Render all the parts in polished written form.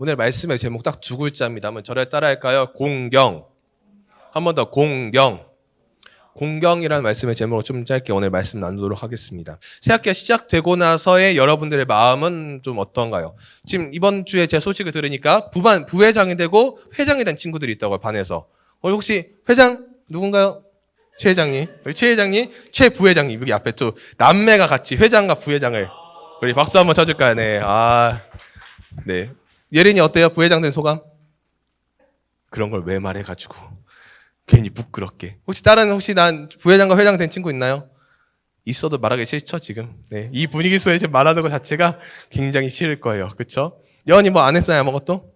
오늘 말씀의 제목 딱 두 글자입니다. 한번 저를 따라할까요? 공경. 한 번 더 공경. 공경이라는 말씀의 제목으로 좀 짧게 오늘 말씀 나누도록 하겠습니다. 새학기가 시작되고 나서의 여러분들의 마음은 좀 어떤가요? 지금 이번 주에 제 소식을 들으니까 부회장이 되고 회장이 된 친구들이 있다고요, 반에서. 혹시 회장 누군가요? 최 회장님, 우리 최 회장님, 최 부회장님, 여기 앞에 또 남매가 같이 회장과 부회장을 우리 박수 한번 쳐줄까요? 네, 네. 예린이 어때요? 부회장 된 소감? 그런 걸 왜 말해가지고 괜히 부끄럽게. 혹시 난 부회장과 회장 된 친구 있나요? 있어도 말하기 싫죠 지금. 네, 이 분위기 속에 지금 말하는 것 자체가 굉장히 싫을 거예요, 그렇죠? 여원이 뭐 안 했어요 아무것도?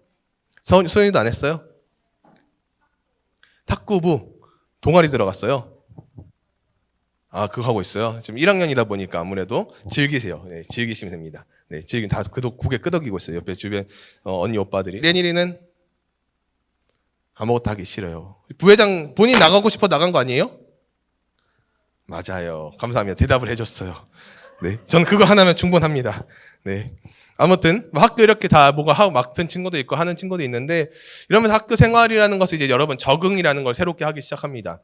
소연이도 안 했어요? 탁구부 동아리 들어갔어요. 그거 하고 있어요. 지금 1학년이다 보니까 아무래도 즐기세요. 네, 즐기시면 됩니다. 네, 다 고개 끄덕이고 있어요. 옆에 주변 언니 오빠들이. 레니리는 아무것도 하기 싫어요. 부회장 본인 나가고 싶어 나간 거 아니에요? 맞아요. 감사합니다. 대답을 해줬어요. 네, 저는 그거 하나면 충분합니다. 네. 아무튼 학교 이렇게 다 뭐가 하고 맡은 친구도 있고 하는 친구도 있는데 이러면서 학교 생활이라는 것을 이제 여러분 적응이라는 걸 새롭게 하기 시작합니다.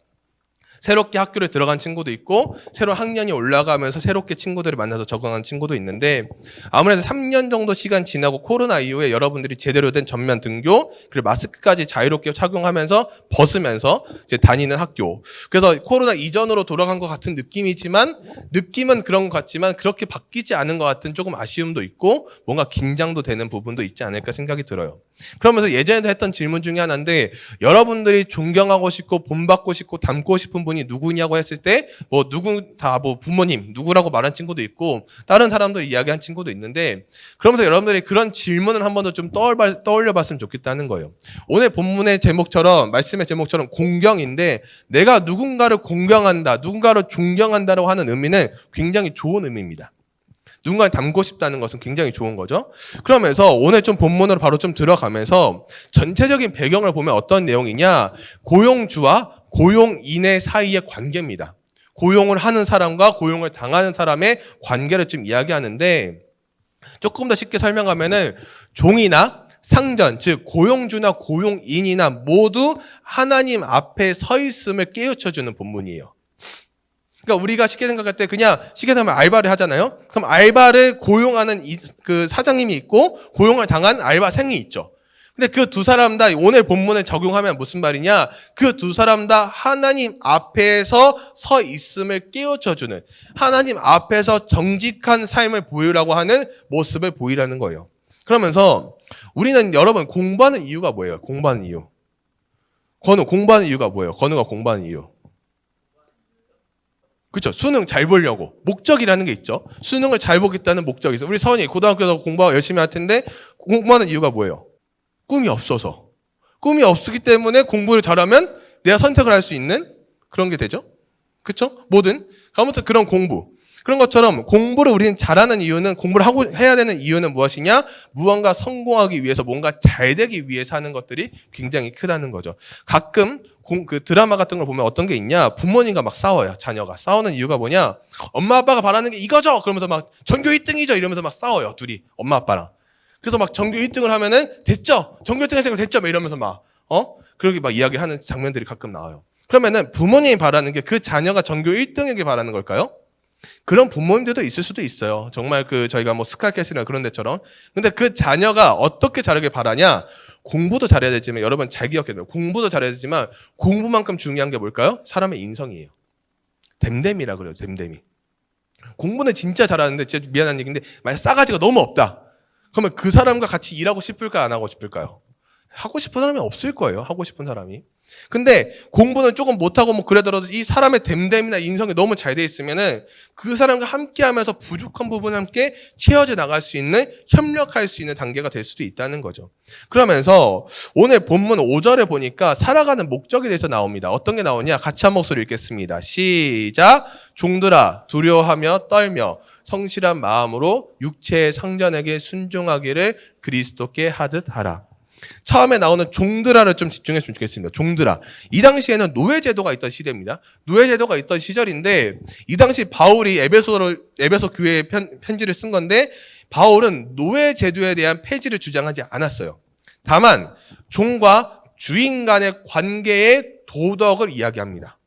새롭게 학교를 들어간 친구도 있고 새로 학년이 올라가면서 새롭게 친구들을 만나서 적응한 친구도 있는데 아무래도 3년 정도 시간 지나고 코로나 이후에 여러분들이 제대로 된 전면 등교 그리고 마스크까지 자유롭게 착용하면서 벗으면서 이제 다니는 학교. 그래서 코로나 이전으로 돌아간 것 같은 느낌은 그런 것 같지만 그렇게 바뀌지 않은 것 같은 조금 아쉬움도 있고 뭔가 긴장도 되는 부분도 있지 않을까 생각이 들어요. 그러면서 예전에도 했던 질문 중에 하나인데 여러분들이 존경하고 싶고 본받고 싶고 닮고 싶은 분이 누구냐고 했을 때 부모님 누구라고 말한 친구도 있고 다른 사람들 이야기한 친구도 있는데 그러면서 여러분들이 그런 질문을 한 번 더 좀 떠올려 봤으면 좋겠다는 거예요. 오늘 본문의 제목처럼 말씀의 제목처럼 공경인데 내가 누군가를 공경한다 누군가를 존경한다라고 하는 의미는 굉장히 좋은 의미입니다. 누군가를 닮고 싶다는 것은 굉장히 좋은 거죠. 그러면서 오늘 좀 본문으로 바로 좀 들어가면서 전체적인 배경을 보면 어떤 내용이냐 고용주와 고용인의 사이의 관계입니다. 고용을 하는 사람과 고용을 당하는 사람의 관계를 좀 이야기하는데 조금 더 쉽게 설명하면은 종이나 상전, 즉 고용주나 고용인이나 모두 하나님 앞에 서 있음을 깨우쳐주는 본문이에요. 그러니까 우리가 쉽게 생각할 때 그냥 쉽게 생각하면 알바를 하잖아요. 그럼 알바를 고용하는 그 사장님이 있고 고용을 당한 알바생이 있죠. 근데 그 두 사람 다 오늘 본문에 적용하면 무슨 말이냐? 그 두 사람 다 하나님 앞에서 서 있음을 깨우쳐주는 하나님 앞에서 정직한 삶을 보이라고 하는 모습을 보이라는 거예요. 그러면서 우리는 여러분 공부하는 이유가 뭐예요? 공부하는 이유. 공부하는 이유가 뭐예요? 건우가 공부하는 이유. 그렇죠. 수능 잘 보려고. 목적이라는 게 있죠. 수능을 잘 보겠다는 목적이 있어요. 우리 서원이 고등학교에서 공부하고 열심히 할 텐데 공부하는 이유가 뭐예요? 꿈이 없어서. 꿈이 없기 때문에 공부를 잘하면 내가 선택을 할 수 있는 그런 게 되죠. 그렇죠? 아무튼 그런 공부. 그런 것처럼 공부를 우리는 잘하는 이유는 공부를 해야 되는 이유는 무엇이냐? 무언가 성공하기 위해서 뭔가 잘 되기 위해서 하는 것들이 굉장히 크다는 거죠. 가끔 그 드라마 같은 걸 보면 어떤 게 있냐? 부모님과 막 싸워요. 자녀가. 싸우는 이유가 뭐냐? 엄마 아빠가 바라는 게 이거죠. 그러면서 막 전교 1등이죠. 이러면서 막 싸워요. 둘이. 엄마 아빠랑. 그래서 막 전교 1등을 하면은 됐죠. 전교 1등 했으니까 됐죠. 막 이러면서 그렇게 막 이야기를 하는 장면들이 가끔 나와요. 그러면은 부모님이 바라는 게 그 자녀가 전교 1등에게 바라는 걸까요? 그런 부모님들도 있을 수도 있어요. 정말 저희가 스카이캐슬이나 그런 데처럼. 근데 그 자녀가 어떻게 자라길 바라냐? 공부도 잘해야 되지만 여러분 잘 기억해야 돼요. 공부도 잘해야 되지만 공부만큼 중요한 게 뭘까요? 사람의 인성이에요. 댐댐이라 그래요. 댐댐이. 공부는 진짜 잘하는데 진짜 미안한 얘기인데 만약 싸가지가 너무 없다. 그러면 그 사람과 같이 일하고 싶을까요? 안 하고 싶을까요? 하고 싶은 사람이 없을 거예요. 하고 싶은 사람이. 근데 공부는 조금 못하고 그러더라도 이 사람의 댐댐이나 인성이 너무 잘 돼 있으면은 그 사람과 함께 하면서 부족한 부분을 함께 채워져 나갈 수 있는 협력할 수 있는 단계가 될 수도 있다는 거죠. 그러면서 오늘 본문 5절에 보니까 살아가는 목적에 대해서 나옵니다. 어떤 게 나오냐? 같이 한 목소리 읽겠습니다. 시작. 종들아 두려워하며 떨며 성실한 마음으로 육체의 상전에게 순종하기를 그리스도께 하듯 하라. 처음에 나오는 종드라를 좀 집중했으면 좋겠습니다. 종드라. 이 당시에는 노예제도가 있던 시대입니다. 노예제도가 있던 시절인데 이 당시 바울이 에베소 교회에 편지를 쓴 건데 바울은 노예제도에 대한 폐지를 주장하지 않았어요. 다만 종과 주인 간의 관계의 도덕을 이야기합니다.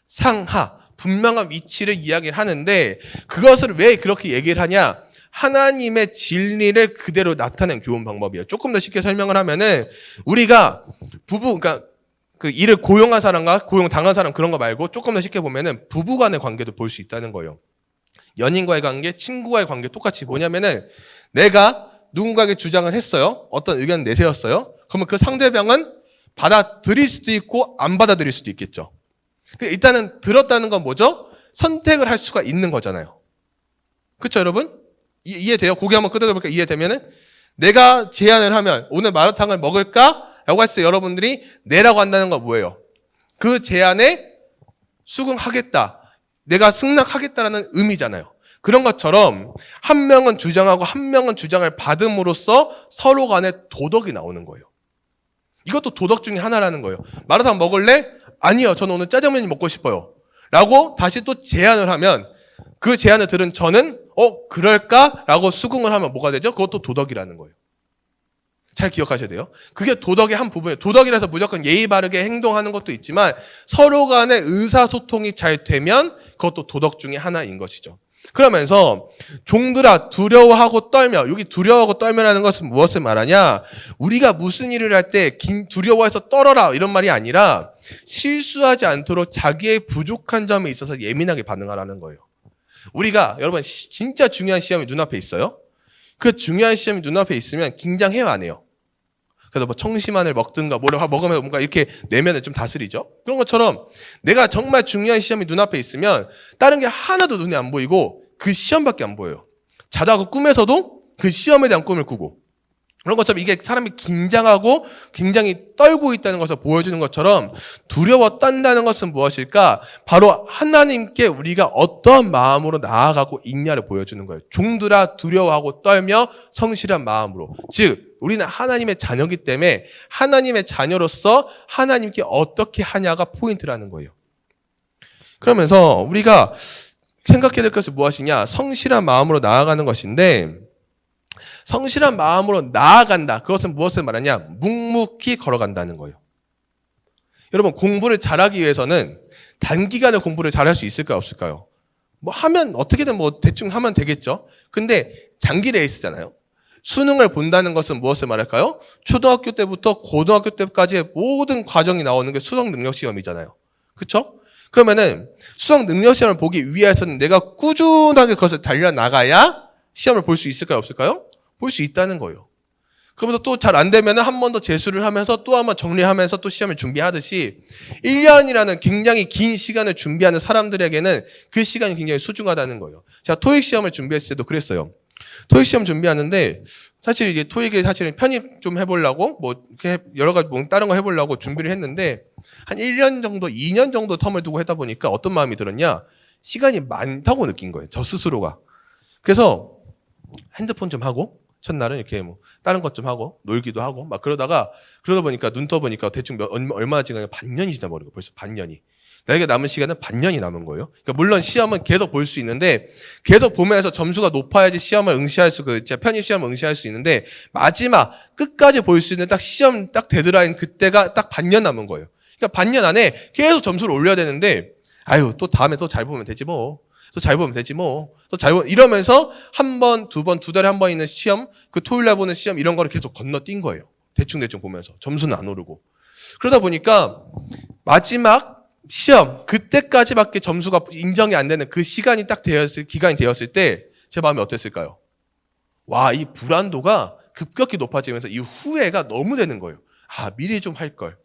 상하, 분명한 위치를 이야기를 하는데 그것을 왜 그렇게 얘기를 하냐? 하나님의 진리를 그대로 나타낸 교훈 방법이에요. 조금 더 쉽게 설명을 하면은 우리가 그러니까 그 일을 고용한 사람과 고용당한 사람 그런 거 말고 조금 더 쉽게 보면은 부부 간의 관계도 볼 수 있다는 거예요. 연인과의 관계, 친구와의 관계 똑같이 뭐냐면은 내가 누군가에게 주장을 했어요. 어떤 의견을 내세웠어요. 그러면 그 상대방은 받아들일 수도 있고 안 받아들일 수도 있겠죠. 일단은 들었다는 건 뭐죠? 선택을 할 수가 있는 거잖아요. 그렇죠, 여러분? 이해돼요? 고개 한번 끄덕여볼까요? 이해되면은 내가 제안을 하면 오늘 마라탕을 먹을까? 라고 했을 때 여러분들이 네라고 한다는 건 뭐예요? 그 제안에 수긍하겠다. 내가 승낙하겠다라는 의미잖아요. 그런 것처럼 한 명은 주장하고 한 명은 주장을 받음으로써 서로 간에 도덕이 나오는 거예요. 이것도 도덕 중에 하나라는 거예요. 마라탕 먹을래? 아니요. 저는 오늘 짜장면이 먹고 싶어요. 라고 다시 또 제안을 하면 그 제안을 들은 저는 그럴까? 라고 수긍을 하면 뭐가 되죠? 그것도 도덕이라는 거예요. 잘 기억하셔야 돼요. 그게 도덕의 한 부분이에요. 도덕이라서 무조건 예의 바르게 행동하는 것도 있지만 서로 간의 의사소통이 잘 되면 그것도 도덕 중에 하나인 것이죠. 그러면서 종들아 두려워하고 떨며, 여기 두려워하고 떨며라는 것은 무엇을 말하냐? 우리가 무슨 일을 할 때 두려워해서 떨어라 이런 말이 아니라 실수하지 않도록 자기의 부족한 점에 있어서 예민하게 반응하라는 거예요. 우리가 여러분 진짜 중요한 시험이 눈앞에 있어요. 그 중요한 시험이 눈앞에 있으면 긴장해요, 안 해요? 그래서 뭐 청심환을 먹든가 뭐를 먹으면 뭔가 이렇게 내면을 좀 다스리죠. 그런 것처럼 내가 정말 중요한 시험이 눈앞에 있으면 다른 게 하나도 눈에 안 보이고 그 시험밖에 안 보여요. 자다가 꿈에서도 그 시험에 대한 꿈을 꾸고 그런 것처럼 이게 사람이 긴장하고 굉장히 떨고 있다는 것을 보여주는 것처럼 두려워 떤다는 것은 무엇일까? 바로 하나님께 우리가 어떤 마음으로 나아가고 있냐를 보여주는 거예요. 종들아 두려워하고 떨며 성실한 마음으로. 즉 우리는 하나님의 자녀이기 때문에 하나님의 자녀로서 하나님께 어떻게 하냐가 포인트라는 거예요. 그러면서 우리가 생각해야 될 것은 무엇이냐? 성실한 마음으로 나아가는 것인데 성실한 마음으로 나아간다. 그것은 무엇을 말하냐? 묵묵히 걸어간다는 거예요. 여러분 공부를 잘하기 위해서는 단기간에 공부를 잘할 수 있을까요? 없을까요? 뭐 하면 어떻게든 뭐 대충 하면 되겠죠. 근데 장기 레이스잖아요. 수능을 본다는 것은 무엇을 말할까요? 초등학교 때부터 고등학교 때까지의 모든 과정이 나오는 게 수학 능력 시험이잖아요. 그렇죠? 그러면은 수학 능력 시험을 보기 위해서는 내가 꾸준하게 그것을 달려나가야 시험을 볼 수 있을까요? 없을까요? 볼 수 있다는 거예요. 그러면서 또 잘 안 되면 한 번 더 재수를 하면서 또 한 번 정리하면서 또 시험을 준비하듯이 1년이라는 굉장히 긴 시간을 준비하는 사람들에게는 그 시간이 굉장히 소중하다는 거예요. 제가 토익 시험을 준비했을 때도 그랬어요. 토익 시험 준비하는데 사실 이게 토익에 사실은 편입 좀 해보려고 뭐 여러 가지 뭐 다른 거 해보려고 준비를 했는데 한 1년 정도, 2년 정도 텀을 두고 하다 보니까 어떤 마음이 들었냐? 시간이 많다고 느낀 거예요. 저 스스로가. 그래서 핸드폰 좀 하고 첫날은 이렇게 뭐 다른 것 좀 하고 놀기도 하고 막 그러다 보니까 눈 떠보니까 대충 얼마나 지나냐 반년이 지나버리고 벌써 반년이. 나에게 남은 시간은 반년이 남은 거예요. 그러니까 물론 시험은 계속 볼 수 있는데 계속 보면서 점수가 높아야지 시험을 응시할 수, 편입 시험을 응시할 수 있는데 마지막 끝까지 볼 수 있는 딱 시험 딱 데드라인 그때가 딱 반년 남은 거예요. 그러니까 반년 안에 계속 점수를 올려야 되는데 아유 또 다음에 또 잘 보면 되지 뭐. 또 잘 보면 되지 뭐. 또 잘 보면 이러면서 한 번, 두 번, 두 달에 한 번 있는 시험, 그 토요일 날 보는 시험 이런 거를 계속 건너뛴 거예요. 대충 보면서 점수는 안 오르고. 그러다 보니까 마지막 시험 그때까지밖에 점수가 인정이 안 되는 그 시간이 딱 기간이 되었을 때 제 마음이 어땠을까요? 와, 이 불안도가 급격히 높아지면서 이 후회가 너무 되는 거예요. 아, 미리 좀 할 걸.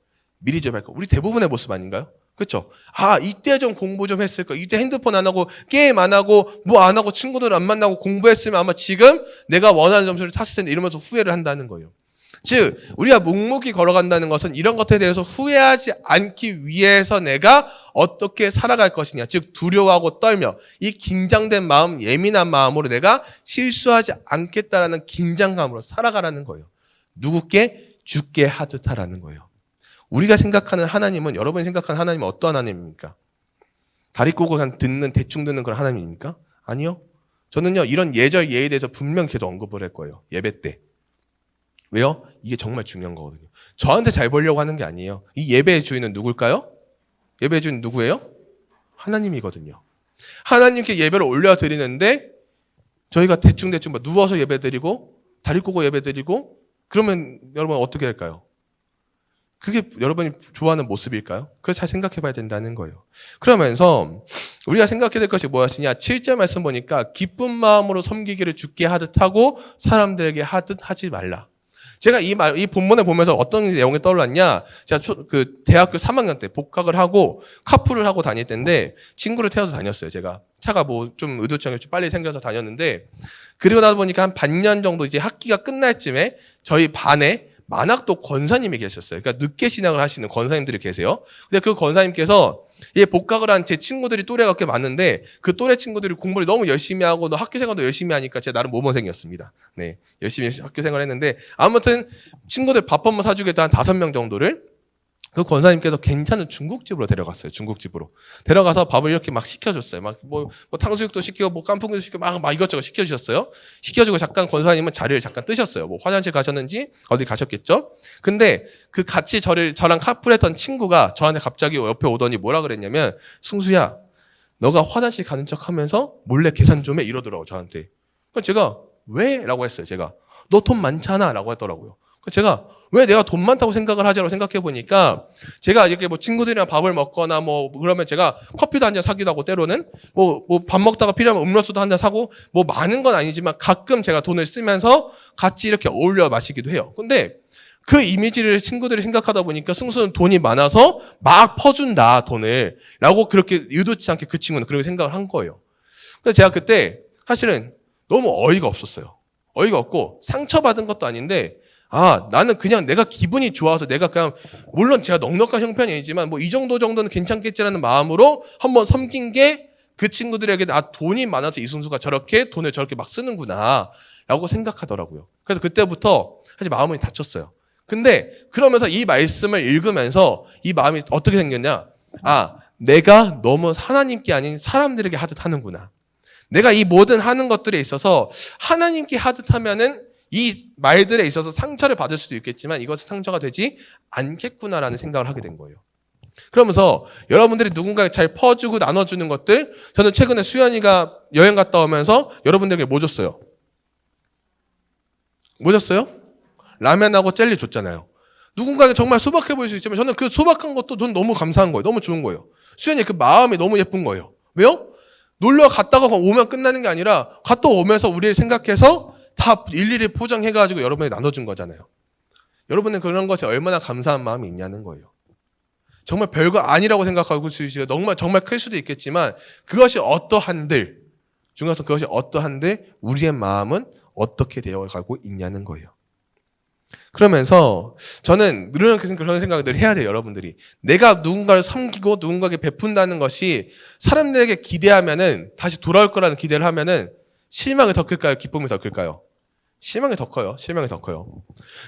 우리 대부분의 모습 아닌가요? 그렇죠? 아, 이때 좀 공부 좀 했을 거. 이때 핸드폰 안 하고 게임 안 하고 뭐 안 하고 친구들 안 만나고 공부했으면 아마 지금 내가 원하는 점수를 탔을 텐데 이러면서 후회를 한다는 거예요. 즉 우리가 묵묵히 걸어간다는 것은 이런 것에 대해서 후회하지 않기 위해서 내가 어떻게 살아갈 것이냐. 즉 두려워하고 떨며 이 긴장된 마음, 예민한 마음으로 내가 실수하지 않겠다라는 긴장감으로 살아가라는 거예요. 누구께? 주께 하듯 하라는 거예요. 우리가 생각하는 하나님은, 여러분이 생각하는 하나님은 어떤 하나님입니까? 다리 꼬고 그냥 대충 듣는 그런 하나님입니까? 아니요. 저는요, 이런 예절, 예에 대해서 분명 계속 언급을 할 거예요. 예배 때. 왜요? 이게 정말 중요한 거거든요. 저한테 잘 보려고 하는 게 아니에요. 이 예배의 주인은 누굴까요? 예배의 주인은 누구예요? 하나님이거든요. 하나님께 예배를 올려드리는데 저희가 대충 누워서 예배드리고 다리 꼬고 예배드리고 그러면 여러분 어떻게 할까요? 그게 여러분이 좋아하는 모습일까요? 그걸 잘 생각해 봐야 된다는 거예요. 그러면서 우리가 생각해야 될 것이 무엇이냐? 7절 말씀 보니까 기쁜 마음으로 섬기기를 주께 하듯 하고 사람들에게 하듯 하지 말라. 제가 이 본문을 보면서 어떤 내용이 떠올랐냐? 제가 대학교 3학년 때 복학을 하고 카풀을 하고 다닐 때인데 친구를 태워서 다녔어요. 제가 차가 뭐 좀 의도치 좀 빨리 생겨서 다녔는데 그리고 나서 보니까 한 반년 정도 이제 학기가 끝날 쯤에 저희 반에 만학도 권사님이 계셨어요. 그러니까 늦게 신앙을 하시는 권사님들이 계세요. 근데 그 권사님께서 복학을 한 제 친구들이 또래가 꽤 많은데 그 또래 친구들이 공부를 너무 열심히 하고 또 학교 생활도 열심히 하니까 제가 나름 모범생이었습니다. 네, 열심히 학교 생활을 했는데 아무튼 친구들 밥 한번 사주겠다 한 5명 정도를 그 권사님께서 괜찮은 중국집으로 데려갔어요. 중국집으로 데려가서 밥을 이렇게 막 시켜줬어요. 막 뭐 탕수육도 시키고 뭐 깐풍기도 시키고 막 이것저것 시켜주셨어요. 시켜주고 잠깐 권사님은 자리를 잠깐 뜨셨어요. 뭐 화장실 가셨는지 어디 가셨겠죠. 근데 그 같이 저랑 카풀했던 친구가 저한테 갑자기 옆에 오더니 뭐라 그랬냐면 승수야, 너가 화장실 가는 척하면서 몰래 계산 좀 해 이러더라고 저한테. 그래서 제가 왜? 라고 했어요. 제가 너 돈 많잖아 라고 했더라고요. 그래서 제가 왜 내가 돈 많다고 생각을 하지라고 생각해 보니까 제가 이렇게 뭐 친구들이랑 밥을 먹거나 뭐 그러면 제가 커피도 한 잔 사기도 하고 때로는 뭐 밥 먹다가 필요하면 음료수도 한 잔 사고 뭐 많은 건 아니지만 가끔 제가 돈을 쓰면서 같이 이렇게 어울려 마시기도 해요. 근데 그 이미지를 친구들이 생각하다 보니까 승수는 돈이 많아서 막 퍼준다 돈을 라고 그렇게 의도치 않게 그 친구는 그렇게 생각을 한 거예요. 그래서 제가 그때 사실은 너무 어이가 없었어요. 어이가 없고 상처받은 것도 아닌데 나는 그냥 내가 기분이 좋아서 내가 그냥 물론 제가 넉넉한 형편이 아니지만 뭐 이 정도는 괜찮겠지라는 마음으로 한번 섬긴 게 그 친구들에게 돈이 많아서 이승수가 돈을 저렇게 막 쓰는구나 라고 생각하더라고요. 그래서 그때부터 사실 마음이 다쳤어요. 근데 그러면서 이 말씀을 읽으면서 이 마음이 어떻게 생겼냐? 내가 너무 하나님께 아닌 사람들에게 하듯 하는구나. 내가 이 모든 하는 것들에 있어서 하나님께 하듯 하면은 이 말들에 있어서 상처를 받을 수도 있겠지만 이것은 상처가 되지 않겠구나라는 생각을 하게 된 거예요. 그러면서 여러분들이 누군가에게 잘 퍼주고 나눠주는 것들, 저는 최근에 수연이가 여행 갔다 오면서 여러분들에게 뭐 줬어요? 뭐 줬어요? 라면하고 젤리 줬잖아요. 누군가에게 정말 소박해 보일 수 있지만 저는 그 소박한 것도 저는 너무 감사한 거예요. 너무 좋은 거예요. 수연이 그 마음이 너무 예쁜 거예요. 왜요? 놀러 갔다가 오면 끝나는 게 아니라 갔다 오면서 우리를 생각해서 다 일일이 포장해가지고 여러분에게 나눠준 거잖아요. 여러분은 그런 것이 얼마나 감사한 마음이 있냐는 거예요. 정말 별거 아니라고 생각하고 정말 클 수도 있겠지만 그것이 어떠한들 중에서 그것이 어떠한들 우리의 마음은 어떻게 되어가고 있냐는 거예요. 그러면서 저는 그런 생각을 늘 해야 돼요. 여러분들이 내가 누군가를 섬기고 누군가에게 베푼다는 것이 사람들에게 기대하면은 다시 돌아올 거라는 기대를 하면은 실망이 더 클까요? 기쁨이 더 클까요? 실망이 더 커요. 실망이 더 커요.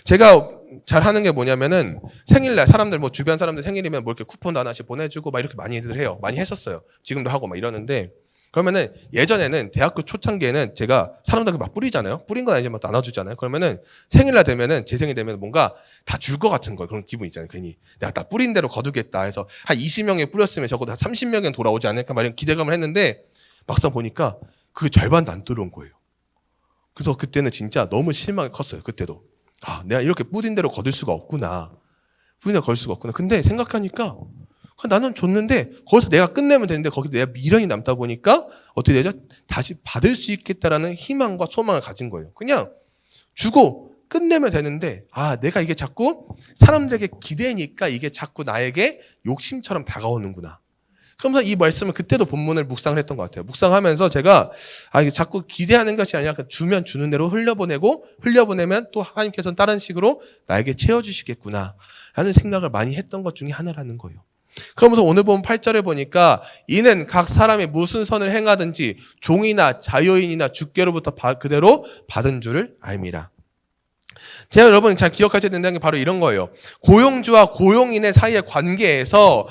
제가 잘 하는 게 뭐냐면은 생일날 사람들 뭐 주변 사람들 생일이면 뭐 이렇게 쿠폰도 하나씩 보내주고 막 이렇게 많이들 해요. 많이 했었어요. 지금도 하고 막 이러는데 그러면은 예전에는 대학교 초창기에는 제가 사람들에게 막 뿌리잖아요. 뿌린 건 아니지만 나눠주잖아요. 그러면은 생일날 되면은 제 생일 되면 뭔가 다 줄 것 같은 거예요. 그런 기분 있잖아요. 괜히 내가 다 뿌린 대로 거두겠다 해서 한 20명에 뿌렸으면 적어도 한 30명은 돌아오지 않을까 막 이런 기대감을 했는데 막상 보니까 그 절반도 안 들어온 거예요. 그래서 그때는 진짜 너무 실망이 컸어요. 그때도. 내가 이렇게 뿌린 대로 거둘 수가 없구나. 뿌린 대로 거둘 수가 없구나. 근데 생각하니까 나는 줬는데 거기서 내가 끝내면 되는데 거기 내가 미련이 남다 보니까 어떻게 되죠? 다시 받을 수 있겠다라는 희망과 소망을 가진 거예요. 그냥 주고 끝내면 되는데 내가 이게 자꾸 사람들에게 기대니까 이게 자꾸 나에게 욕심처럼 다가오는구나. 그러면서 이 말씀을 그때도 본문을 묵상을 했던 것 같아요. 묵상하면서 제가 이게 자꾸 기대하는 것이 아니라 주면 주는 대로 흘려보내면 또 하나님께서는 다른 식으로 나에게 채워주시겠구나 라는 생각을 많이 했던 것 중에 하나라는 거예요. 그러면서 오늘 보면 8절에 보니까 이는 각 사람이 무슨 선을 행하든지 종이나 자유인이나 주께로부터 그대로 받은 줄을 알미라. 제가 여러분 잘 기억하셔야 된다는 게 바로 이런 거예요. 고용주와 고용인의 사이의 관계에서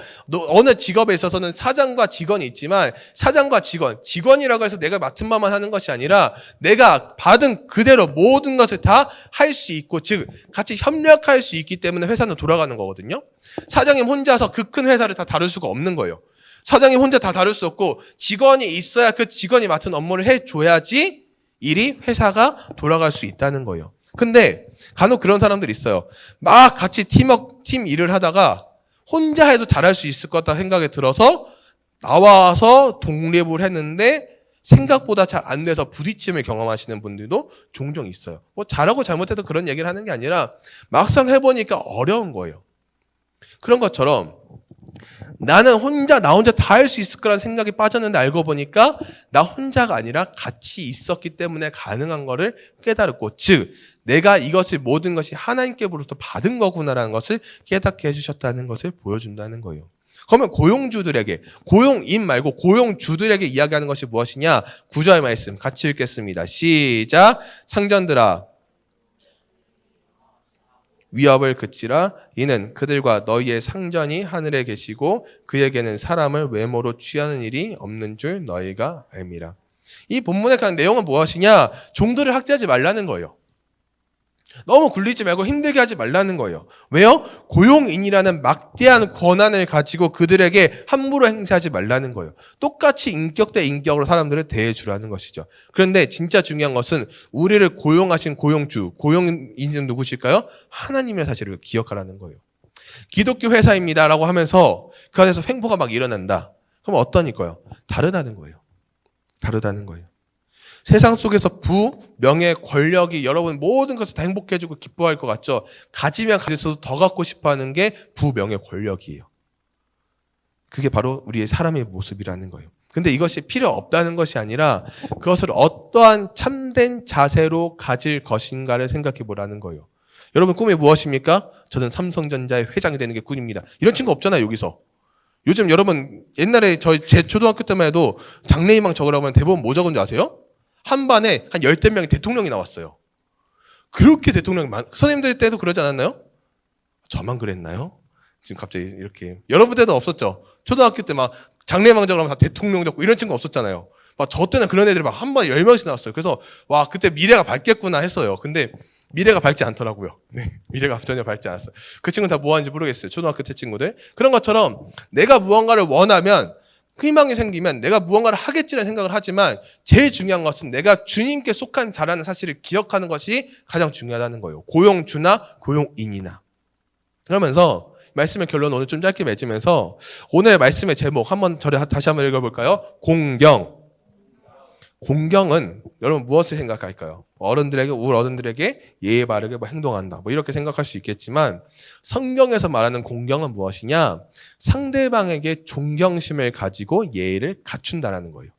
어느 직업에 있어서는 사장과 직원이 있지만 사장과 직원이라고 해서 내가 맡은 바만 하는 것이 아니라 내가 받은 그대로 모든 것을 다 할 수 있고 즉 같이 협력할 수 있기 때문에 회사는 돌아가는 거거든요. 사장님 혼자서 그 큰 회사를 다 다룰 수가 없는 거예요. 사장님 혼자 다 다룰 수 없고 직원이 있어야 그 직원이 맡은 업무를 해줘야지 일이 회사가 돌아갈 수 있다는 거예요. 근데 간혹 그런 사람들이 있어요. 막 같이 팀 일을 하다가 혼자 해도 잘할 수 있을 것 같다 생각이 들어서 나와서 독립을 했는데 생각보다 잘 안 돼서 부딪힘을 경험하시는 분들도 종종 있어요. 뭐 잘하고 잘못해도 그런 얘기를 하는 게 아니라 막상 해보니까 어려운 거예요. 그런 것처럼 나 혼자 다 할 수 있을 거라는 생각이 빠졌는데 알고 보니까 나 혼자가 아니라 같이 있었기 때문에 가능한 거를 깨달았고 즉 내가 이것을 모든 것이 하나님께로부터 받은 거구나라는 것을 깨닫게 해주셨다는 것을 보여준다는 거예요. 그러면 고용주들에게 고용인 말고 고용주들에게 이야기하는 것이 무엇이냐? 9절 말씀 같이 읽겠습니다. 시작. 상전들아 위협을 그치라. 이는 그들과 너희의 상전이 하늘에 계시고 그에게는 사람을 외모로 취하는 일이 없는 줄 너희가 알미라. 이 본문의 그 내용은 무엇이냐? 종들을 학대하지 말라는 거예요. 너무 굴리지 말고 힘들게 하지 말라는 거예요. 왜요? 고용인이라는 막대한 권한을 가지고 그들에게 함부로 행세하지 말라는 거예요. 똑같이 인격 대 인격으로 사람들을 대해주라는 것이죠. 그런데 진짜 중요한 것은 우리를 고용하신 고용주, 고용인은 누구실까요? 하나님의 사실을 기억하라는 거예요. 기독교 회사입니다라고 하면서 그 안에서 횡포가 막 일어난다. 그럼 어떠니까요? 다르다는 거예요. 다르다는 거예요. 세상 속에서 부, 명예, 권력이 여러분 모든 것을 다 행복해주고 기뻐할 것 같죠? 가지면 가질수록 더 갖고 싶어하는 게 부, 명예, 권력이에요. 그게 바로 우리의 사람의 모습이라는 거예요. 근데 이것이 필요 없다는 것이 아니라 그것을 어떠한 참된 자세로 가질 것인가를 생각해 보라는 거예요. 여러분 꿈이 무엇입니까? 저는 삼성전자의 회장이 되는 게 꿈입니다. 이런 친구 없잖아요, 여기서. 요즘 여러분 옛날에 제 초등학교 때만 해도 장래희망 적으라고 하면 대부분 뭐 적은 줄 아세요? 한 반에 한 10명이 대통령이 나왔어요. 그렇게 대통령이 선생님들 때도 그러지 않았나요? 저만 그랬나요? 지금 갑자기 이렇게. 여러분 때도 없었죠? 초등학교 때 막 장래희망적으로 하면 다 대통령 적고 이런 친구 없었잖아요. 막 저 때는 그런 애들이 막 한 반에 10명씩 나왔어요. 그래서 와 그때 미래가 밝겠구나 했어요. 근데 미래가 밝지 않더라고요. 네, 미래가 전혀 밝지 않았어요. 그 친구는 다 뭐 하는지 모르겠어요. 초등학교 때 친구들. 그런 것처럼 내가 무언가를 원하면 희망이 생기면 내가 무언가를 하겠지라는 생각을 하지만 제일 중요한 것은 내가 주님께 속한 자라는 사실을 기억하는 것이 가장 중요하다는 거예요. 고용주나 고용인이나. 그러면서 말씀의 결론 오늘 좀 짧게 맺으면서 오늘 말씀의 제목 다시 한번 읽어볼까요? 공경. 공경은 여러분 무엇을 생각할까요? 우리 어른들에게 예의 바르게 행동한다. 이렇게 생각할 수 있겠지만 성경에서 말하는 공경은 무엇이냐? 상대방에게 존경심을 가지고 예의를 갖춘다라는 거예요.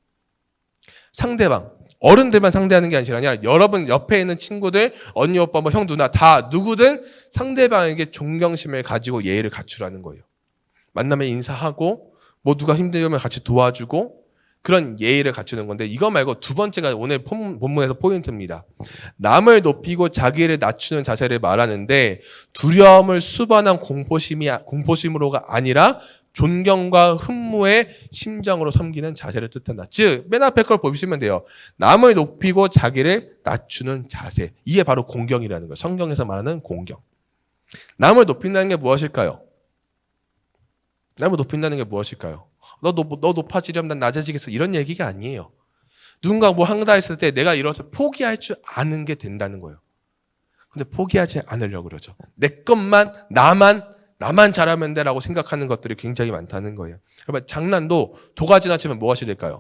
상대방, 어른들만 상대하는 게 아니라 여러분 옆에 있는 친구들, 언니, 오빠, 형, 누나 다 누구든 상대방에게 존경심을 가지고 예의를 갖추라는 거예요. 만나면 인사하고 누가 힘들면 같이 도와주고 그런 예의를 갖추는 건데 이거 말고 두 번째가 오늘 본문에서 포인트입니다. 남을 높이고 자기를 낮추는 자세를 말하는데 두려움을 수반한 공포심으로가 아니라 존경과 흠무의 심정으로 섬기는 자세를 뜻한다. 즉, 맨 앞에 걸 보시면 돼요. 남을 높이고 자기를 낮추는 자세. 이게 바로 공경이라는 거예요. 성경에서 말하는 공경. 남을 높인다는 게 무엇일까요? 남을 높인다는 게 무엇일까요? 너 높아지려면 난 낮아지겠어. 이런 얘기가 아니에요. 누군가 한다 했을 때 내가 이뤄서 포기할 줄 아는 게 된다는 거예요. 근데 포기하지 않으려고 그러죠. 내 것만, 나만 잘하면 돼라고 생각하는 것들이 굉장히 많다는 거예요. 여러분, 장난도 도가 지나치면 무엇이 될까요?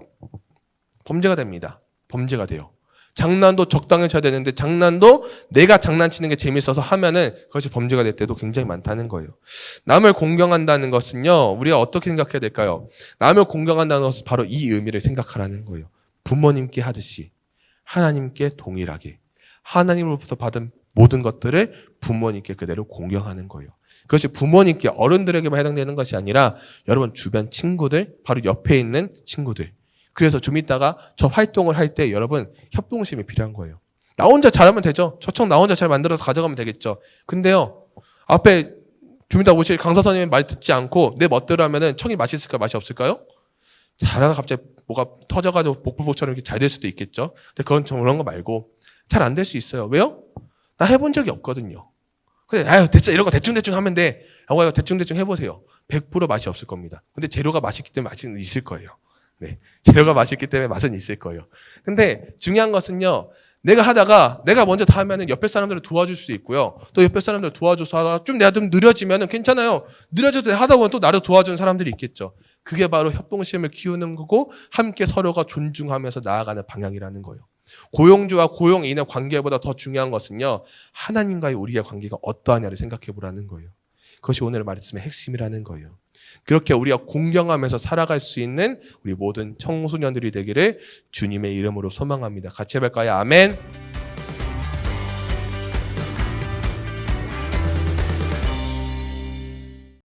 범죄가 됩니다. 범죄가 돼요. 장난도 적당히 쳐야 되는데 장난도 내가 장난치는 게 재밌어서 하면은 그것이 범죄가 될 때도 굉장히 많다는 거예요. 남을 공경한다는 것은요, 우리가 어떻게 생각해야 될까요? 남을 공경한다는 것은 바로 이 의미를 생각하라는 거예요. 부모님께 하듯이 하나님께 동일하게 하나님으로부터 받은 모든 것들을 부모님께 그대로 공경하는 거예요. 그것이 부모님께 어른들에게만 해당되는 것이 아니라 여러분 주변 친구들, 바로 옆에 있는 친구들. 그래서 좀 이따가 저 활동을 할 때 여러분 협동심이 필요한 거예요. 나 혼자 잘하면 되죠. 저청 나 혼자 잘 만들어서 가져가면 되겠죠. 근데요, 앞에 좀 이따 오실 강사 선생님 말 듣지 않고 내 멋대로 하면은 청이 맛있을까 맛이 없을까요? 잘하다 갑자기 뭐가 터져가지고 복불복처럼 이렇게 잘 될 수도 있겠죠. 근데 그런 거 말고 잘 안 될 수 있어요. 왜요? 나 해본 적이 없거든요. 근데 아유 됐어 이런 거 대충 하면 돼. 라고 대충 해보세요. 100% 맛이 없을 겁니다. 근데 재료가 맛있기 때문에 맛은 있을 거예요. 네, 재료가 맛있기 때문에 맛은 있을 거예요. 근데 중요한 것은요. 내가 하다가 내가 먼저 다 하면은 옆에 사람들을 도와줄 수 있고요. 또 옆에 사람들 도와줘서 하다가 내가 좀 느려지면은 괜찮아요. 느려져서 하다 보면 또 나를 도와주는 사람들이 있겠죠. 그게 바로 협동심을 키우는 거고 함께 서로가 존중하면서 나아가는 방향이라는 거예요. 고용주와 고용인의 관계보다 더 중요한 것은요. 하나님과의 우리의 관계가 어떠하냐를 생각해 보라는 거예요. 그것이 오늘 말씀의 핵심이라는 거예요. 그렇게 우리가 공경하면서 살아갈 수 있는 우리 모든 청소년들이 되기를 주님의 이름으로 소망합니다. 같이 해볼까요? 아멘.